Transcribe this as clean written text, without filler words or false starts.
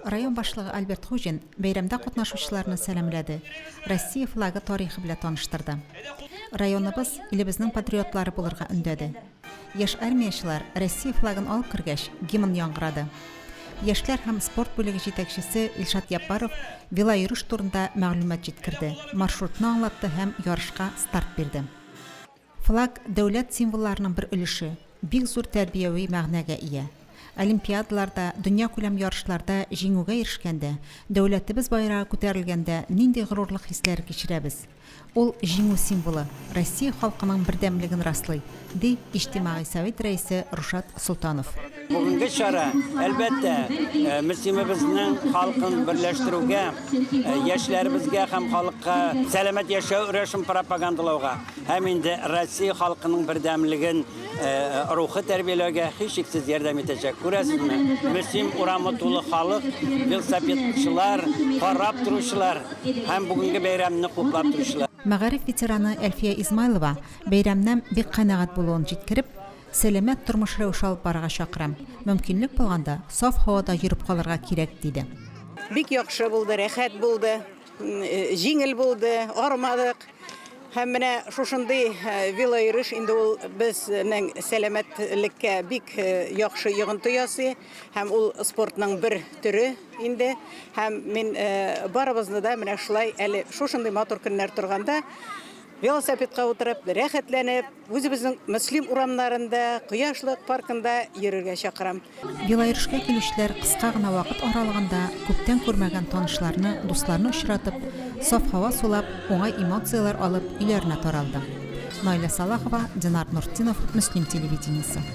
Район башлыгы Альберт Хужин бәйрәмдә катнашучыларны сәламләде. Россия флагы тарихы белән таныштырды. Районыбыз илебезнең патриотлары булырга өндәде. Яшь армиячылар Россия флагын алып кергәч, гимн яңгырады. Яшьләр һәм спорт бүлеге җитәкчесе Илшат Япаров велоюрыш турында мәгълүмат җиткерде. Маршрутны аңлатты һәм ярышка старт бирде. Флаг дәүләт символларының бер өлеше, бик зур тәрбияви мәгънәгә ия. Олимпиадаларда, дөнья күләм ярышларда җиңүгә ирешкәндә, дәүләтебез байрагы күтәрелгәндә нинди горурлык хисләр кичерәбез. Ул җиңү символы, Россия халкының бердәмлеген раслый, ди иҗтимагый совет рәисе Рушад Солтанов. Бүгенге чара, әлбәттә, мөселманыбызның халкын берләштерүгә, яшьләребезгә һәм халыкка сәламәт яшәү өлешен пропагандалауга, һәм инде Россия халкының бердәмлеген рухы тәрбияләүгә һичшиксез ярдәм итәчәк. Күрәсезме? Мөселман урамы тулы халык, велосипедчылар, карап торучылар һәм бүгенге бәйрәмне хуплап торучылар. Мәгариф ветераны Әлфия Измайлова бәйрәмнән бик канәгать булуын җиткереп, сәламәт тормыш рәвеше алып барырга чакырам. Мөмкинлек булганда саф һавада йөреп калырга кирәк диде. Бик яхшы булды, рәхәт булды, җиңел булды, армадык. Һәм менә шушындый велоюрыш инде ул безнең сәламәтлеккә бик яхшы йогынты ясый, һәм ул спортның бер төре инде. Һәм мин барыбызны да менә шулай әле шушындый матур көннәр торганда велосипедка утырып, рәхәтләнеп, үзебезнең мөселман урамнарында, Кояшлык паркында йөрергә чакырам. Велоюрышка килүчеләр кыска гына вакыт аралыгында күптән күрмәгән танышларны, дусларны очратып, саф һава сулап, уңай эмоциялар алып, өйләренә таралды. Наиля Салахова, Динар Нуртдинов, Мөслим телевидениесе.